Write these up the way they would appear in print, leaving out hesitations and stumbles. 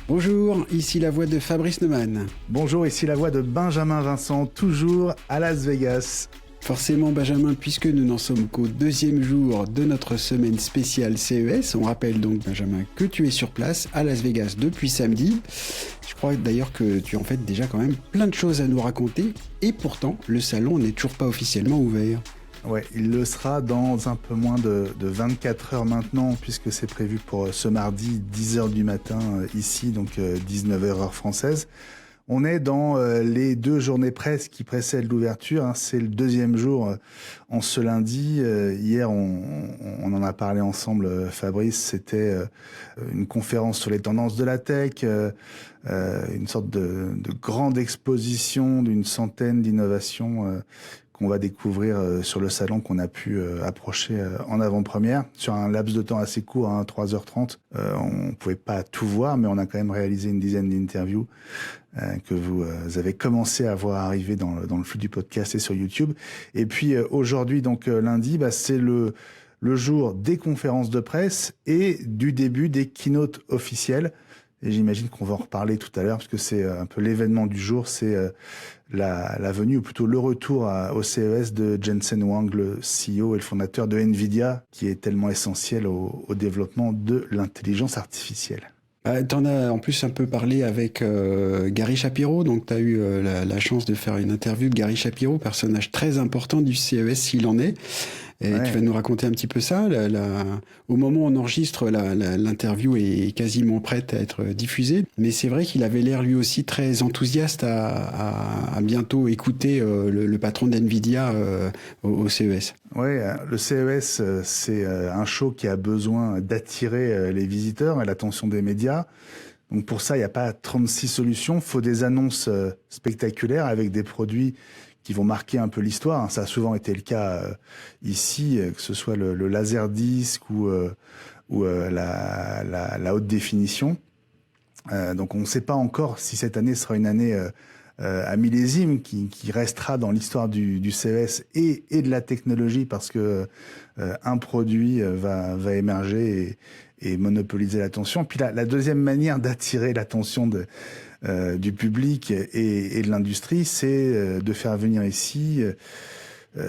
Bonjour, ici la voix de Fabrice Neumann. Bonjour, ici la voix de Benjamin Vincent, toujours à Las Vegas. Forcément Benjamin, puisque nous n'en sommes qu'au deuxième jour de notre semaine spéciale CES. On rappelle donc Benjamin que tu es sur place à Las Vegas depuis samedi. Je crois d'ailleurs que tu as en fait déjà quand même plein de choses à nous raconter. Et pourtant, le salon n'est toujours pas officiellement ouvert. Ouais, il le sera dans un peu moins de 24 heures maintenant, puisque c'est prévu pour ce mardi 10h du matin ici, donc 19h heure française. On est dans les 2 journées presse qui précèdent l'ouverture. C'est le deuxième jour en ce lundi. Hier, on en a parlé ensemble, Fabrice. C'était une conférence sur les tendances de la tech, une sorte de grande exposition d'une centaine d'innovations qu'on va découvrir sur le salon qu'on a pu approcher en avant-première. Sur un laps de temps assez court, 3h30, on pouvait pas tout voir, mais on a quand même réalisé une dizaine d'interviews que vous avez commencé à voir arriver dans le flux du podcast et sur YouTube. Et puis aujourd'hui, donc lundi, c'est le jour des conférences de presse et du début des keynotes officielles. Et j'imagine qu'on va en reparler tout à l'heure, parce que c'est un peu l'événement du jour, c'est la venue, ou plutôt le retour au CES de Jensen Huang, le CEO et le fondateur de Nvidia, qui est tellement essentiel au développement de l'intelligence artificielle. T'en as en plus un peu parlé avec Gary Shapiro, donc tu as eu la chance de faire une interview de Gary Shapiro, personnage très important du CES s'il en est. Et ouais. Tu vas nous raconter un petit peu ça. Au moment où on enregistre, l'interview est quasiment prête à être diffusée. Mais c'est vrai qu'il avait l'air lui aussi très enthousiaste à bientôt écouter le patron d'NVIDIA au CES. Oui, le CES, c'est un show qui a besoin d'attirer les visiteurs et l'attention des médias. Donc pour ça, il n'y a pas 36 solutions. Il faut des annonces spectaculaires avec des produits qui vont marquer un peu l'histoire. Ça a souvent été le cas ici, que ce soit le laserdisc ou la haute définition. Donc on ne sait pas encore si cette année sera une année à millésime qui restera dans l'histoire du CES et de la technologie, parce que un produit va émerger et monopoliser l'attention. Puis la deuxième manière d'attirer l'attention du public et de l'industrie, c'est de faire venir ici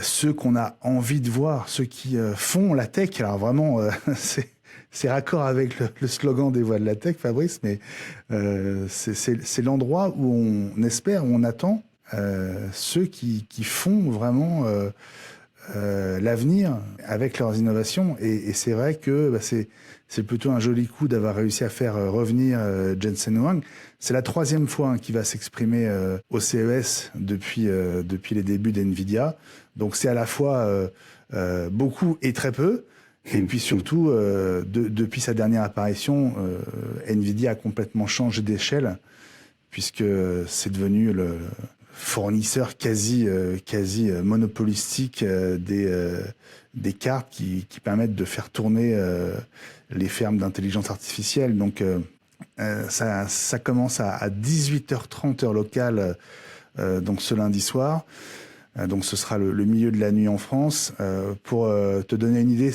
ceux qu'on a envie de voir, ceux qui font la tech. Alors vraiment, c'est raccord avec le slogan des voix de la tech, Fabrice, mais c'est l'endroit où on espère, où on attend ceux qui font vraiment l'avenir avec leurs innovations. Et c'est vrai que c'est plutôt un joli coup d'avoir réussi à faire revenir Jensen Huang. C'est la 3e fois qu'il va s'exprimer au CES depuis les débuts d'NVIDIA. Donc c'est à la fois beaucoup et très peu. Et puis surtout, depuis sa dernière apparition, NVIDIA a complètement changé d'échelle, puisque c'est devenu le fournisseur quasi monopolistique des cartes qui permettent de faire tourner les fermes d'intelligence artificielle. Donc ça commence à 18h30 heure locale, donc ce lundi soir. Donc ce sera le milieu de la nuit en France. Pour te donner une idée,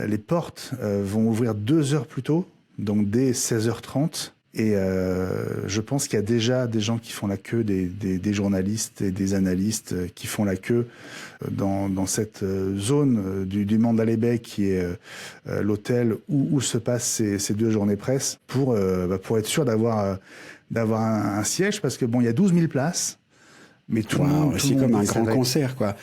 les portes vont ouvrir 2 heures plus tôt, donc dès 16h30. Et je pense qu'il y a déjà des gens qui font la queue, des journalistes et des analystes qui font la queue dans cette zone du Mandalay Bay, qui est l'hôtel où se passent ces 2 journées presse, pour être sûr d'avoir un siège, parce que il y a 12 000 places. Mais tout le monde, c'est comme un grand concert, quoi.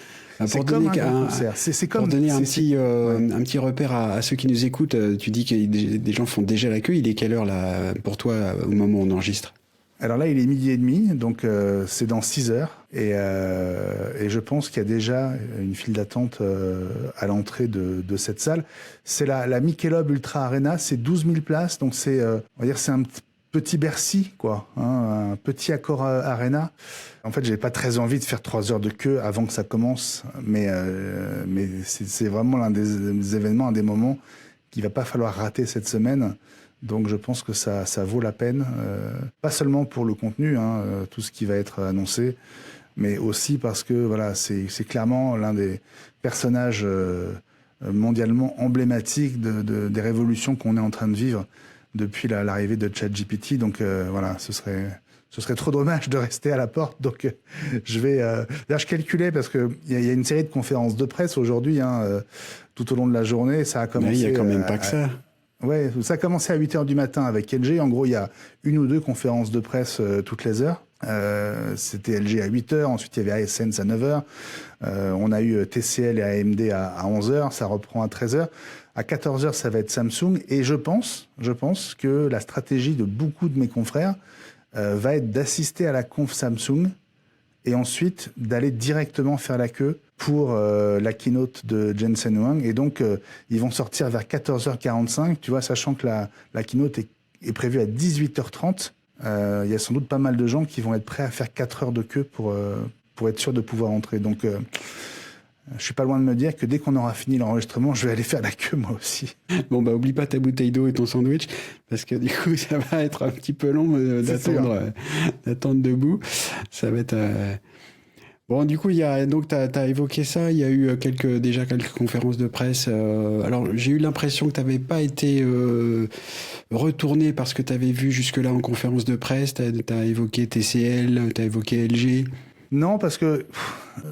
C'est comme un grand concert. Pour donner un petit repère à ceux qui nous écoutent, tu dis que des gens font déjà la queue. Il est quelle heure là pour toi au moment où on enregistre ? Alors là, il est 12h30, donc c'est dans 6 heures. Et je pense qu'il y a déjà une file d'attente à l'entrée de cette salle. C'est la Michelob Ultra Arena, c'est 12 000 places, donc c'est, on va dire, c'est un petit Bercy, quoi, un petit Accor Arena. En fait, j'avais pas très envie de faire 3 heures de queue avant que ça commence, mais c'est vraiment l'un des événements, un des moments qu'il va pas falloir rater cette semaine. Donc je pense que ça vaut la peine, pas seulement pour le contenu, tout ce qui va être annoncé, mais aussi parce que voilà, c'est clairement l'un des personnages mondialement emblématiques des révolutions qu'on est en train de vivre. depuis l'arrivée de ChatGPT. Donc voilà, ce serait trop dommage de rester à la porte. Donc d'ailleurs, je calculais parce que il y a une série de conférences de presse aujourd'hui, tout au long de la journée. Ça a commencé. Il y a quand même pas que ça. Ouais, ça a commencé à 8h du matin avec LG. En gros, il y a 1 ou 2 conférences de presse toutes les heures. C'était LG à 8h, ensuite il y avait Hisense à 9h. On a eu TCL et AMD à 11h, ça reprend à 13h. À 14h, ça va être Samsung. Et je pense que la stratégie de beaucoup de mes confrères va être d'assister à la conf Samsung et ensuite d'aller directement faire la queue pour la keynote de Jensen Huang. Et donc, ils vont sortir vers 14h45, tu vois, sachant que la keynote est prévue à 18h30. Il y a sans doute pas mal de gens qui vont être prêts à faire 4 heures de queue pour être sûr de pouvoir entrer. Donc, je suis pas loin de me dire que dès qu'on aura fini l'enregistrement, je vais aller faire la queue moi aussi. Bon, bah, oublie pas ta bouteille d'eau et ton sandwich, parce que du coup, ça va être un petit peu long d'attendre debout. Ça va être... Bon, du coup, t'as évoqué ça, il y a eu déjà quelques conférences de presse. Alors, j'ai eu l'impression que t'avais pas été retourné parce que t'avais vu jusque-là en conférence de presse. T'as évoqué TCL, t'as évoqué LG. Non, parce que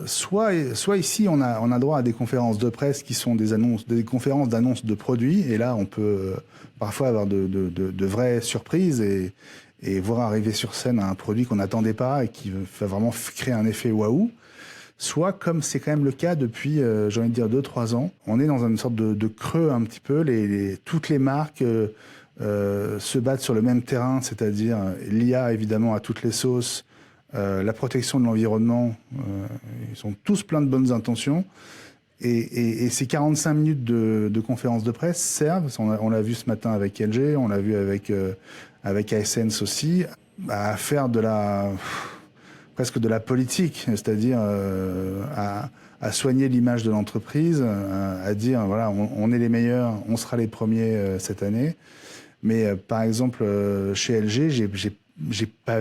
soit ici, on a droit à des conférences de presse qui sont des conférences d'annonces de produits, et là, on peut parfois avoir de vraies surprises et voir arriver sur scène un produit qu'on n'attendait pas et qui va vraiment créer un effet waouh. Soit, comme c'est quand même le cas depuis, j'ai envie de dire, 2-3 ans, on est dans une sorte de creux un petit peu. Toutes les marques se battent sur le même terrain, c'est-à-dire l'IA, évidemment, à toutes les sauces, la protection de l'environnement. Ils ont tous plein de bonnes intentions. Et ces 45 minutes de conférence de presse servent, on l'a vu ce matin avec LG, on l'a vu avec Hisense aussi, à faire presque de la politique, c'est-à-dire à soigner l'image de l'entreprise, à dire voilà, on est les meilleurs, on sera les premiers cette année. Mais par exemple, chez LG, j'ai pas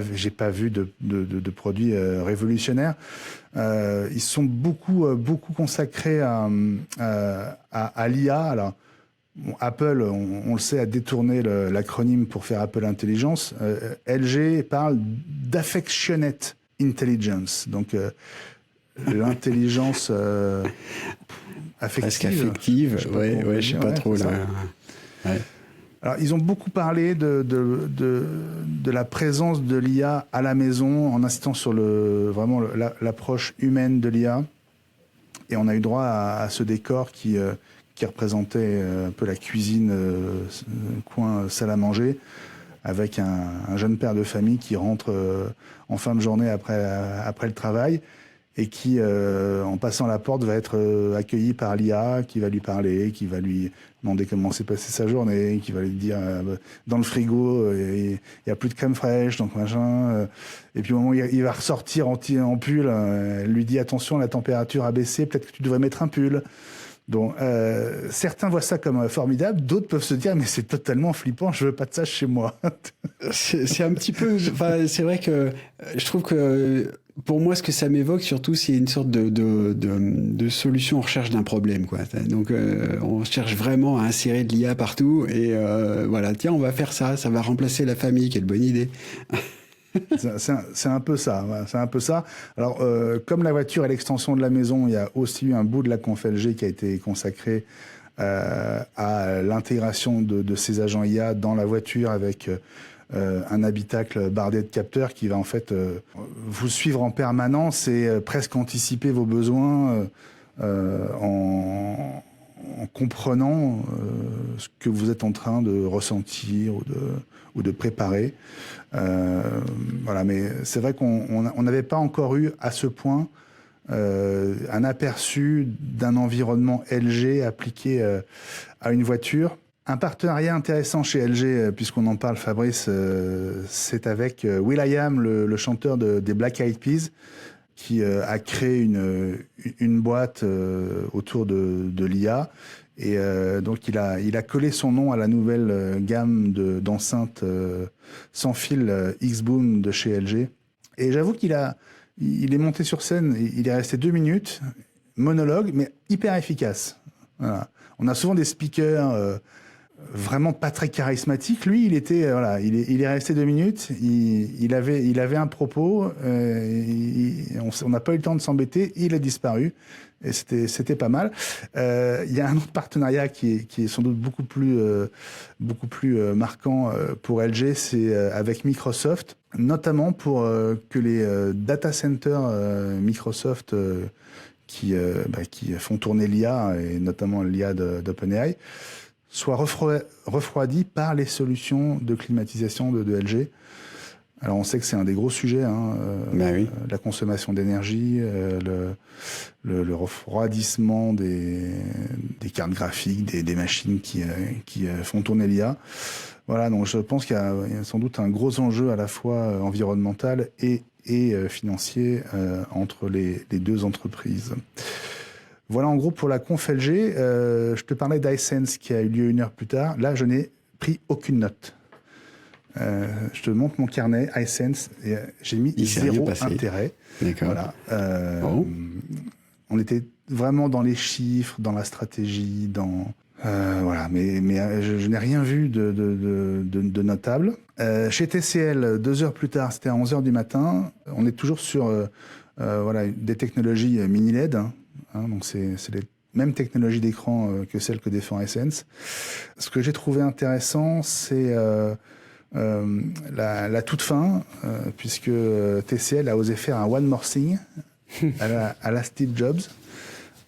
vu de produits révolutionnaires. Ils sont beaucoup consacrés à l'IA. Alors, Apple, on le sait, a détourné l'acronyme pour faire Apple Intelligence. LG parle d'affectionate intelligence, donc l'intelligence affective. Presque affective, je sais pas trop là. Ouais. Alors, ils ont beaucoup parlé de la présence de l'IA à la maison, en insistant sur vraiment l'approche humaine de l'IA. Et on a eu droit à ce décor qui représentait un peu la cuisine, coin salle à manger, avec un jeune père de famille qui rentre en fin de journée après le travail et qui, en passant la porte, va être accueilli par l'IA, qui va lui parler, qui va lui demander comment s'est passée sa journée, qui va lui dire dans le frigo, il y a plus de crème fraîche, donc machin. Et puis au moment où il va ressortir en pull, elle lui dit attention, la température a baissé, peut-être que tu devrais mettre un pull. Donc, certains voient ça comme formidable, d'autres peuvent se dire mais c'est totalement flippant, je veux pas de ça chez moi. C'est un petit peu, c'est vrai que je trouve que pour moi ce que ça m'évoque surtout c'est une sorte de solution en recherche d'un problème, quoi. Donc on cherche vraiment à insérer de l'IA partout et voilà, tiens, on va faire ça va remplacer la famille, quelle bonne idée. C'est un peu ça. C'est un peu ça. Alors, comme la voiture est l'extension de la maison, il y a aussi eu un bout de la conf LG qui a été consacré à l'intégration de ces agents IA dans la voiture avec un habitacle bardé de capteurs qui va en fait vous suivre en permanence et presque anticiper vos besoins en comprenant ce que vous êtes en train de ressentir ou de préparer. Voilà, mais c'est vrai qu'on n'avait pas encore eu à ce point un aperçu d'un environnement LG appliqué à une voiture. Un partenariat intéressant chez LG, puisqu'on en parle, Fabrice, c'est avec will.i.am, le chanteur des Black Eyed Peas, qui a créé une boîte autour de l'IA. Et donc il a collé son nom à la nouvelle gamme d'enceintes sans fil X-Boom de chez LG. Et j'avoue il est monté sur scène, il est resté 2 minutes, monologue, mais hyper efficace. Voilà. On a souvent des speakers vraiment pas très charismatique. Lui, il était voilà, il est resté 2 minutes. Il avait un propos. On n'a pas eu le temps de s'embêter. Il a disparu. Et c'était pas mal. Il y a un autre partenariat qui est sans doute beaucoup plus marquant pour LG, c'est avec Microsoft, notamment pour que les data centers Microsoft qui font tourner l'IA et notamment l'IA d'OpenAI soient refroidis par les solutions de climatisation de LG. Alors on sait que c'est un des gros sujets, Oui. La consommation d'énergie, le refroidissement des cartes graphiques, des machines qui font tourner l'IA. Voilà, donc je pense qu'il y a sans doute un gros enjeu à la fois environnemental et financier entre les deux entreprises. Voilà en gros pour la conf LG. Je te parlais d'iSense qui a eu lieu 1 heure plus tard. Là, je n'ai pris aucune note. Je te montre mon carnet iSense et j'ai mis 0 intérêt. D'accord. Voilà. On était vraiment dans les chiffres, dans la stratégie, voilà. Mais je n'ai rien vu de notable. Chez TCL, 2 heures plus tard, c'était à 11 heures du matin. On est toujours sur des technologies mini LED. Donc c'est les même technologie d'écran que celle que défend iSense. Ce que j'ai trouvé intéressant, c'est la toute fin, puisque TCL a osé faire un One More Thing à la Steve Jobs.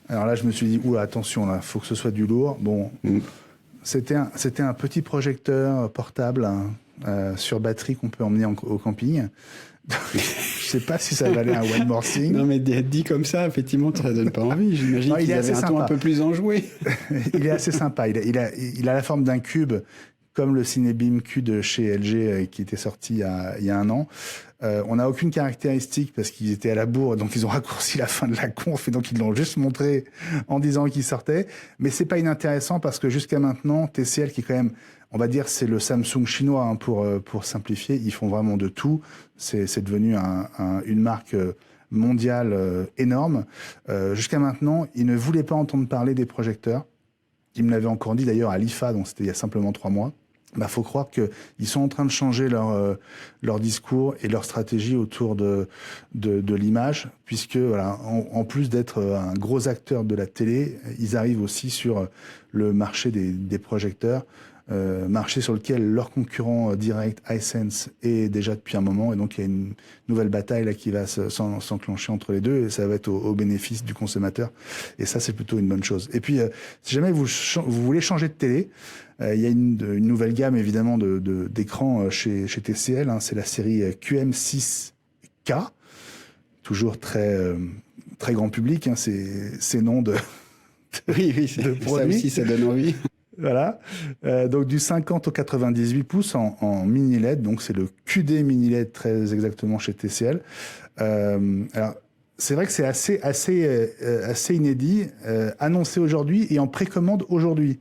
Alors là, je me suis dit, attention, là, faut que ce soit du lourd. Bon, c'était un petit projecteur portable sur batterie qu'on peut emmener au camping. Je sais pas si ça valait un One More Thing. Non, mais dit comme ça, effectivement, ça donne pas envie. J'imagine qu'il avait un ton un peu plus enjoué. Il est assez sympa. Il a la forme d'un cube, comme le Cinebeam Q de chez LG qui était sorti il y a 1 an. On n'a aucune caractéristique parce qu'ils étaient à la bourre, donc ils ont raccourci la fin de la conf et donc ils l'ont juste montré en disant qu'ils sortaient. Mais c'est pas inintéressant parce que jusqu'à maintenant, TCL qui est quand même, on va dire, c'est le Samsung chinois pour simplifier. Ils font vraiment de tout. C'est devenu une marque mondiale énorme. Jusqu'à maintenant, ils ne voulaient pas entendre parler des projecteurs. Ils me l'avaient encore dit d'ailleurs à l'IFA, donc c'était il y a simplement 3 mois. Faut croire qu'ils sont en train de changer leur discours et leur stratégie autour de l'image, puisque voilà, en plus d'être un gros acteur de la télé, ils arrivent aussi sur le marché des projecteurs, marché sur lequel leur concurrent direct iSense est déjà depuis un moment, et donc il y a une nouvelle bataille là qui va s'enclencher entre les deux, et ça va être au bénéfice du consommateur, et ça c'est plutôt une bonne chose. Et puis si jamais vous voulez changer de télé, il y a une nouvelle gamme évidemment d'écrans chez TCL, c'est la série QM6K, toujours très grand public, ces noms de oui, de produits. Ça aussi, ça donne envie. Voilà, donc du 50 au 98 pouces en mini LED, donc c'est le QD mini LED très exactement chez TCL. Alors c'est vrai que c'est assez inédit, annoncé aujourd'hui et en précommande aujourd'hui.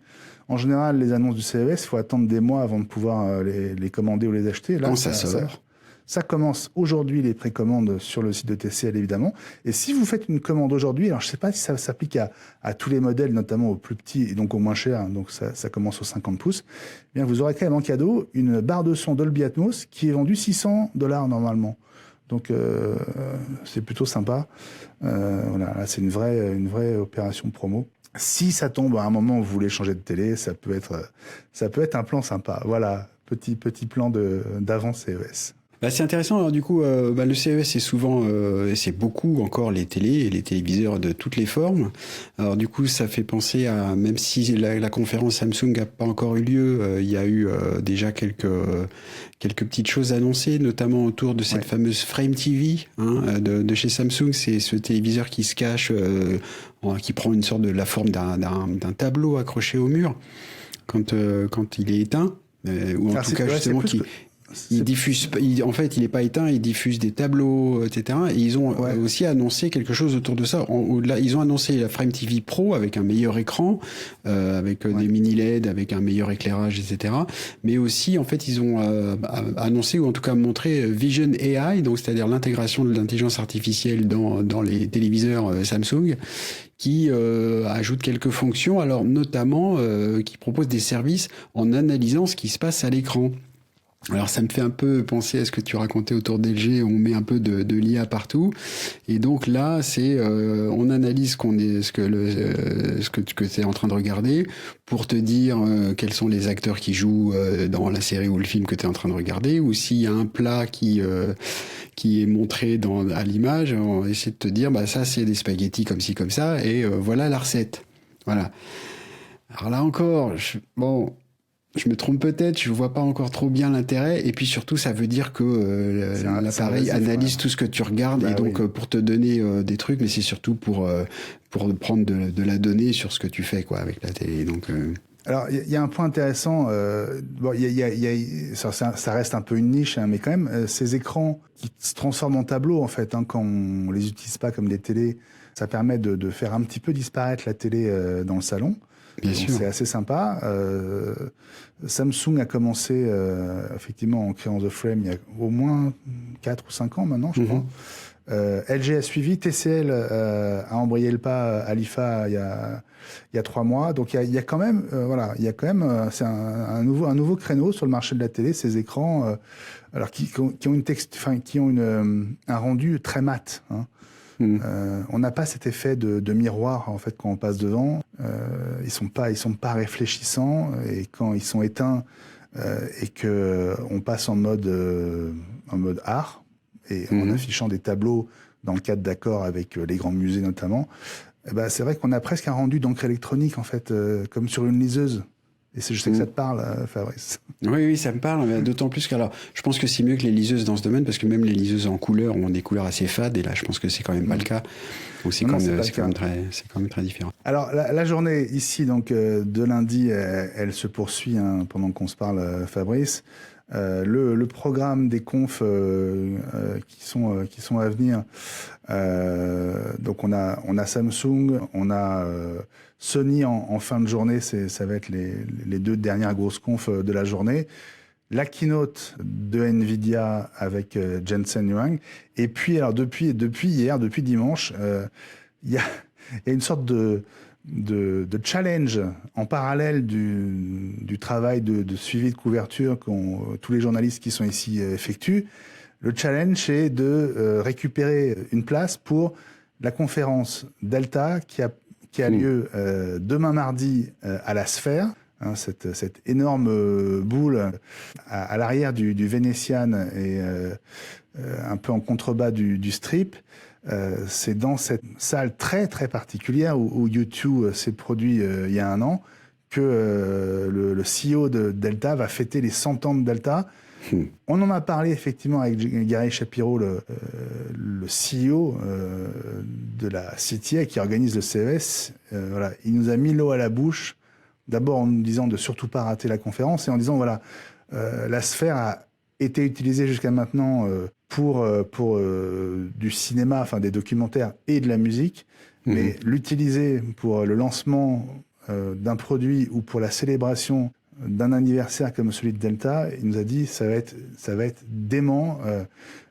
En général, les annonces du CES, il faut attendre des mois avant de pouvoir les commander ou les acheter. Là, quand ça sort. Ça commence aujourd'hui, les précommandes sur le site de TCL, évidemment. Et si vous faites une commande aujourd'hui, alors je ne sais pas si ça s'applique à tous les modèles, notamment aux plus petits et donc aux moins chers, donc ça commence aux 50 pouces, eh bien vous aurez quand même en cadeau une barre de son Dolby Atmos qui est vendue $600 normalement. Donc c'est plutôt sympa. Voilà, là, c'est une vraie opération promo. Si ça tombe à un moment où vous voulez changer de télé, ça peut être un plan sympa. Voilà, petit plan d'avant CES. C'est intéressant. Alors du coup, le CES c'est souvent, c'est beaucoup encore les télés et les téléviseurs de toutes les formes. Alors du coup, ça fait penser à, même si la conférence Samsung n'a pas encore eu lieu, il y a eu déjà quelques petites choses annoncées, notamment autour de cette fameuse Frame TV de chez Samsung. C'est ce téléviseur qui se cache, qui prend une sorte de la forme d'un tableau accroché au mur quand il est éteint, ou en tout cas justement qui il diffuse, en fait, il n'est pas éteint, il diffuse des tableaux, etc. Et ils ont aussi annoncé quelque chose autour de ça. Au-delà, ils ont annoncé la Frame TV Pro avec un meilleur écran, avec des mini LED, avec un meilleur éclairage, etc. Mais aussi, en fait, ils ont annoncé, ou en tout cas montré Vision AI, donc c'est-à-dire l'intégration de l'intelligence artificielle dans les téléviseurs Samsung, qui ajoute quelques fonctions, alors notamment qui propose des services en analysant ce qui se passe à l'écran. Alors ça me fait un peu penser à ce que tu racontais autour d'LG, on met un peu de l'IA partout, et donc là c'est on analyse ce que tu es en train de regarder pour te dire quels sont les acteurs qui jouent dans la série ou le film que tu es en train de regarder, ou s'il y a un plat qui est montré à l'image, on essaie de te dire bah ça c'est des spaghettis comme ci comme ça, et voilà la recette. Voilà. Alors là encore, je me trompe peut-être, je vois pas encore trop bien l'intérêt, et puis surtout ça veut dire que l'appareil analyse tout ce que tu regardes, et donc pour te donner des trucs, mais c'est surtout pour prendre de la donnée sur ce que tu fais quoi avec la télé. Donc alors il y a un point intéressant, ça reste un peu une niche, hein, mais quand même ces écrans qui se transforment en tableau en fait, hein, quand on les utilise pas comme des télés, ça permet de faire un petit peu disparaître la télé dans le salon. Bien sûr. C'est assez sympa. Samsung a commencé effectivement en créant The Frame il y a au moins 4 ou 5 ans maintenant, je crois. LG a suivi, TCL a embrayé le pas à l'IFA il y a 3 mois. Donc il y a quand même, c'est un nouveau créneau sur le marché de la télé, ces écrans, alors qui ont un rendu très mat. Hein. On n'a pas cet effet de miroir en fait quand on passe devant. Ils sont pas réfléchissants, et quand ils sont éteints et que on passe en mode art, et en affichant des tableaux dans le cadre d'accords avec les grands musées notamment, c'est vrai qu'on a presque un rendu d'encre électronique en fait, comme sur une liseuse. Et je sais que ça te parle, Fabrice. Oui, ça me parle, mais d'autant plus qu'alors, je pense que c'est mieux que les liseuses dans ce domaine, parce que même les liseuses en couleur ont des couleurs assez fades, et là, je pense que c'est quand même pas le cas. Donc c'est quand même très différent. Alors, la journée ici, donc, de lundi, elle se poursuit, hein, pendant qu'on se parle, Fabrice. Le programme des confs qui sont à venir. Donc on a Samsung, on a Sony en fin de journée, ça va être les 2 dernières grosses confs de la journée. La keynote de Nvidia avec Jensen Huang. Et puis alors depuis dimanche, il y a une sorte de challenge en parallèle du travail de suivi de couverture qu'ont tous les journalistes qui sont ici effectuent. Le challenge est de récupérer une place pour la conférence Delta qui a lieu demain mardi à la Sphère, hein, cette énorme boule à l'arrière du Vénitian et un peu en contrebas du Strip. C'est dans cette salle très très particulière où U2 s'est produit il y a 1 an que le CEO de Delta va fêter les 100 ans de Delta. On en a parlé effectivement avec Gary Shapiro, le CEO de la CTA qui organise le CES. Voilà, il nous a mis l'eau à la bouche, d'abord en nous disant de surtout pas rater la conférence, et en disant voilà, la Sphère a été utilisée jusqu'à maintenant pour du cinéma, enfin des documentaires et de la musique, mais l'utiliser pour le lancement d'un produit ou pour la célébration d'un anniversaire comme celui de Delta, il nous a dit ça va être dément.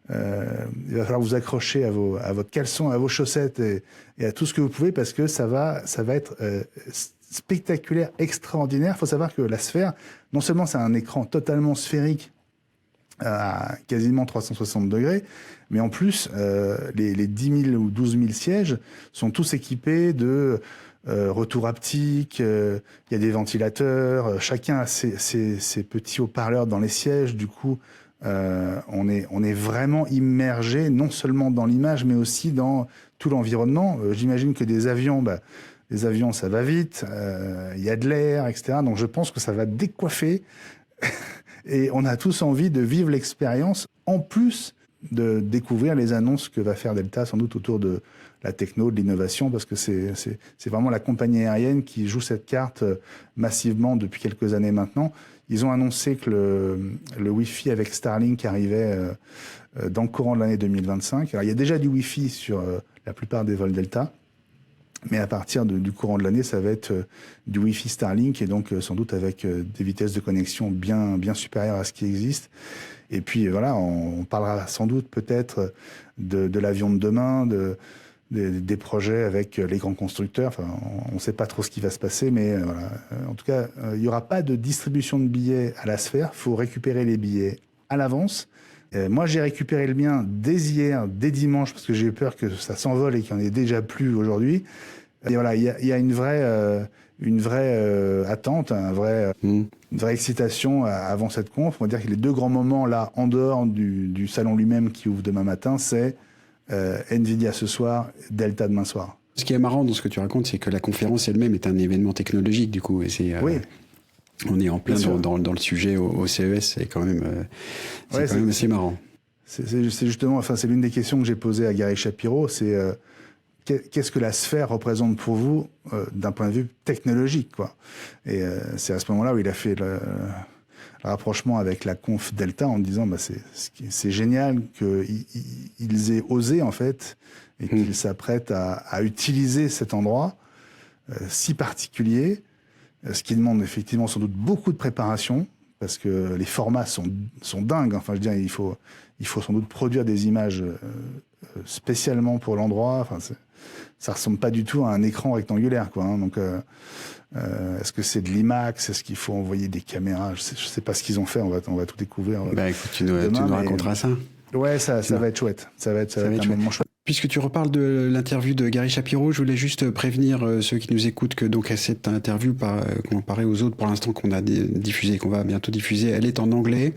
Il va falloir vous accrocher à votre caleçon, à vos chaussettes et à tout ce que vous pouvez, parce que ça va être spectaculaire, extraordinaire. Il faut savoir que la Sphère, non seulement c'est un écran totalement sphérique à quasiment 360 degrés, mais en plus les 10 000 ou 12 000 sièges sont tous équipés de retour haptique, il y a des ventilateurs, chacun a ses petits haut-parleurs dans les sièges. Du coup, on est vraiment immergé non seulement dans l'image, mais aussi dans tout l'environnement. J'imagine que des avions, ça va vite, il y a de l'air, etc. Donc je pense que ça va décoiffer et on a tous envie de vivre l'expérience, en plus de découvrir les annonces que va faire Delta sans doute autour de la techno, de l'innovation, parce que c'est vraiment la compagnie aérienne qui joue cette carte massivement depuis quelques années maintenant. Ils ont annoncé que le Wi-Fi avec Starlink arrivait dans le courant de l'année 2025. Alors, il y a déjà du Wi-Fi sur la plupart des vols Delta, mais à partir du courant de l'année, ça va être du Wi-Fi Starlink, et donc sans doute avec des vitesses de connexion bien supérieures à ce qui existe. Et puis voilà, on parlera sans doute peut-être de l'avion de demain, des projets avec les grands constructeurs. Enfin, on ne sait pas trop ce qui va se passer, mais voilà. En tout cas, il n'y aura pas de distribution de billets à la sphère. Il faut récupérer les billets à l'avance. Moi, j'ai récupéré le mien dès hier, dès dimanche, parce que j'ai eu peur que ça s'envole et qu'il n'y en ait déjà plus aujourd'hui. Et voilà, il y a une vraie attente, une vraie excitation avant cette conf. On va dire que les deux grands moments là, en dehors du salon lui-même qui ouvre demain matin, c'est Nvidia ce soir, Delta demain soir. Ce qui est marrant dans ce que tu racontes, c'est que la conférence elle-même est un événement technologique, du coup. Et c'est, oui. On est en plein dans le sujet au CES, c'est quand même assez marrant. C'est justement, enfin, c'est l'une des questions que j'ai posées à Gary Shapiro, c'est qu'est-ce que la sphère représente pour vous d'un point de vue technologique, quoi. Et c'est à ce moment-là où il a fait le rapprochement avec la conf Delta en disant c'est génial qu'ils aient osé, en fait, et qu'ils s'apprêtent à utiliser cet endroit si particulier, ce qui demande effectivement sans doute beaucoup de préparation, parce que les formats sont dingues. Enfin, je veux dire, il faut sans doute produire des images spécialement pour l'endroit. Enfin, ça ressemble pas du tout à un écran rectangulaire, quoi. Hein. Donc, est-ce que c'est de l'IMAX? Est-ce qu'il faut envoyer des caméras? Je sais pas ce qu'ils ont fait. On va tout découvrir. Écoute, tu nous raconteras ça. Ouais, ça va être chouette. Ça va être un moment chouette. Puisque tu reparles de l'interview de Gary Shapiro, je voulais juste prévenir ceux qui nous écoutent que donc cette interview, comparée aux autres pour l'instant qu'on a diffusé, qu'on va bientôt diffuser, elle est en anglais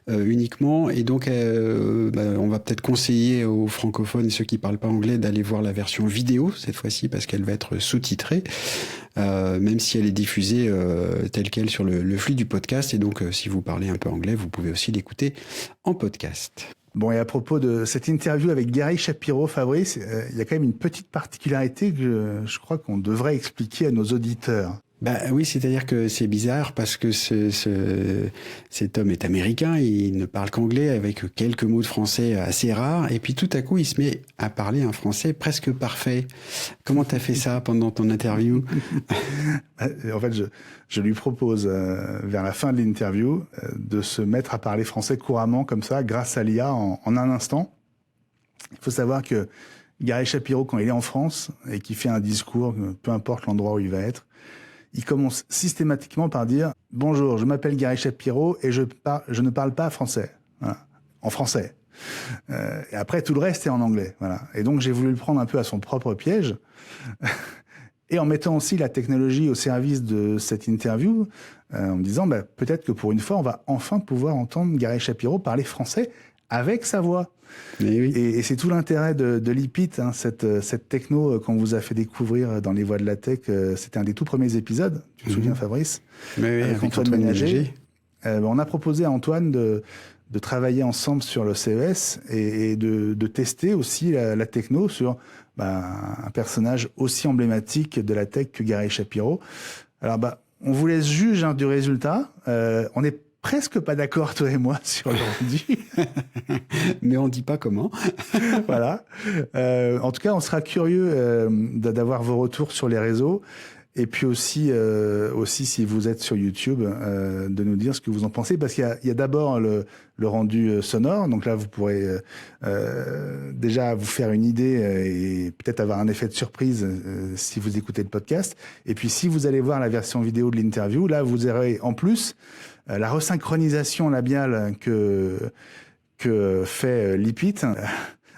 uniquement, et donc on va peut-être conseiller aux francophones et ceux qui parlent pas anglais d'aller voir la version vidéo cette fois-ci, parce qu'elle va être sous-titrée, même si elle est diffusée telle quelle sur le flux du podcast, et donc si vous parlez un peu anglais, vous pouvez aussi l'écouter en podcast. Bon, et à propos de cette interview avec Gary Shapiro, Fabrice, il y a quand même une petite particularité que je crois qu'on devrait expliquer à nos auditeurs. Oui, c'est-à-dire que c'est bizarre parce que cet homme est américain, il ne parle qu'anglais avec quelques mots de français assez rares, et puis tout à coup il se met à parler un français presque parfait. Comment t'as fait ça pendant ton interview? En fait, je lui propose vers la fin de l'interview de se mettre à parler français couramment comme ça, grâce à l'IA en un instant. Il faut savoir que Gary Shapiro, quand il est en France et qu'il fait un discours, peu importe l'endroit où il va être, il commence systématiquement par dire « Bonjour, je m'appelle Gary Shapiro et je ne parle pas français. » Voilà. En français. Et après, tout le reste est en anglais. Voilà. Et donc, j'ai voulu le prendre un peu à son propre piège. Et en mettant aussi la technologie au service de cette interview, en me disant peut-être que pour une fois, on va enfin pouvoir entendre Gary Shapiro parler français avec sa voix. Oui. Et c'est tout l'intérêt de Lipit, hein, cette techno qu'on vous a fait découvrir dans les voies de la tech. C'était un des tout premiers épisodes, tu te souviens, Fabrice? Oui, avec Antoine Ménager. On a proposé à Antoine de travailler ensemble sur le CES et de tester aussi la techno sur un personnage aussi emblématique de la tech que Gary Shapiro. Alors, on vous laisse juge du résultat. On est presque pas d'accord, toi et moi, sur le rendu. Mais on dit pas comment. Voilà. En tout cas, on sera curieux d'avoir vos retours sur les réseaux. Et puis aussi si vous êtes sur YouTube, de nous dire ce que vous en pensez, parce qu'il y a d'abord le rendu sonore. Donc là, vous pourrez déjà vous faire une idée et peut-être avoir un effet de surprise si vous écoutez le podcast. Et puis si vous allez voir la version vidéo de l'interview, là, vous aurez en plus la resynchronisation labiale que fait Lipit.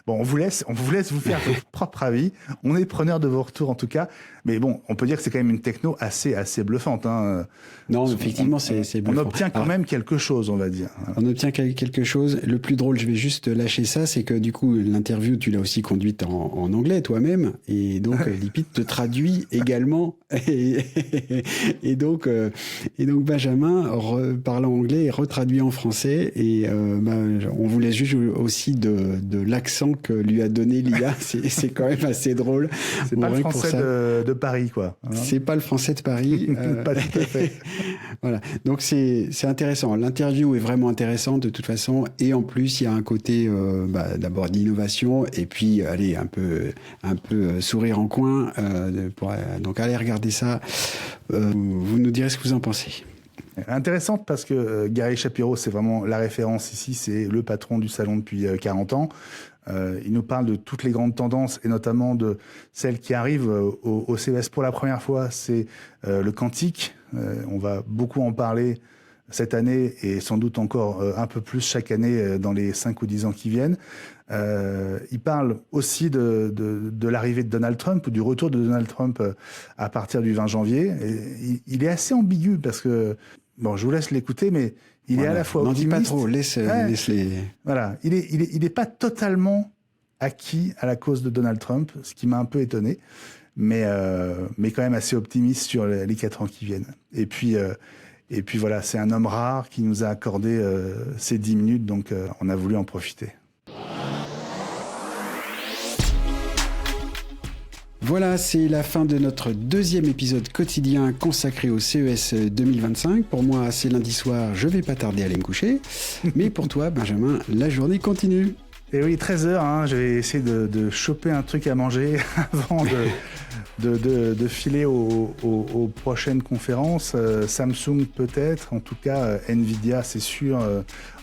Bon, on vous laisse vous faire votre propre avis. On est preneur de vos retours en tout cas. Mais bon, on peut dire que c'est quand même une techno assez bluffante. Hein. Non, effectivement, c'est bluffant. On obtient quand même quelque chose, on va dire. On obtient quelque chose. Le plus drôle, je vais juste lâcher ça, c'est que du coup, l'interview, tu l'as aussi conduite en anglais toi-même. Et donc, Lipit te traduit également. Et donc Benjamin parle en anglais et retraduit en français. Et on vous laisse juste aussi de l'accent que lui a donné l'IA. C'est quand même assez drôle. C'est pas le français de Paris, quoi. Hein, c'est pas le français de Paris. Pas tout à fait. Voilà. Donc c'est intéressant. L'interview est vraiment intéressante de toute façon. Et en plus, il y a un côté d'abord d'innovation et puis allez un peu sourire en coin. Donc allez regarder ça. Vous nous direz ce que vous en pensez. Intéressante parce que Gary Shapiro, c'est vraiment la référence ici, c'est le patron du salon depuis 40 ans. Il nous parle de toutes les grandes tendances et notamment de celles qui arrivent au CES pour la première fois, c'est le quantique. On va beaucoup en parler cette année et sans doute encore un peu plus chaque année dans les 5 ou 10 ans qui viennent. Il parle aussi de l'arrivée de Donald Trump ou du retour de Donald Trump à partir du 20 janvier. Et il est assez ambigu parce que, bon, je vous laisse l'écouter, mais il est à la fois optimiste. N'en dis pas trop, laisse-les. Voilà, il est pas totalement acquis à la cause de Donald Trump, ce qui m'a un peu étonné, mais quand même assez optimiste sur les 4 ans qui viennent. Et puis voilà, c'est un homme rare qui nous a accordé ces 10 minutes, donc on a voulu en profiter. Voilà, c'est la fin de notre 2e épisode quotidien consacré au CES 2025. Pour moi, c'est lundi soir, je vais pas tarder à aller me coucher. Mais pour toi, Benjamin, la journée continue. Et oui, 13h, hein, je vais essayer de choper un truc à manger avant de filer aux prochaines conférences. Samsung peut-être, en tout cas Nvidia, c'est sûr,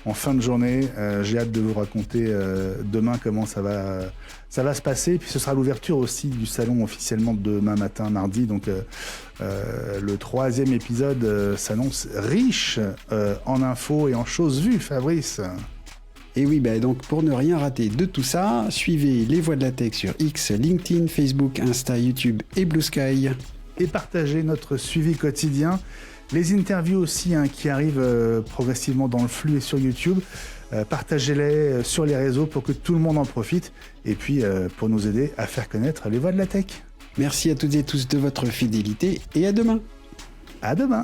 en fin de journée. J'ai hâte de vous raconter demain comment ça va se passer. Puis ce sera l'ouverture aussi du salon officiellement demain matin, mardi. Donc le 3e épisode s'annonce riche en infos et en choses vues, Fabrice. Et oui, donc pour ne rien rater de tout ça, suivez Les Voix de la Tech sur X, LinkedIn, Facebook, Insta, YouTube et Blue Sky. Et partagez notre suivi quotidien. Les interviews aussi qui arrivent progressivement dans le flux et sur YouTube. Partagez-les sur les réseaux pour que tout le monde en profite. Et puis pour nous aider à faire connaître les voix de la tech. Merci à toutes et tous de votre fidélité et à demain. À demain.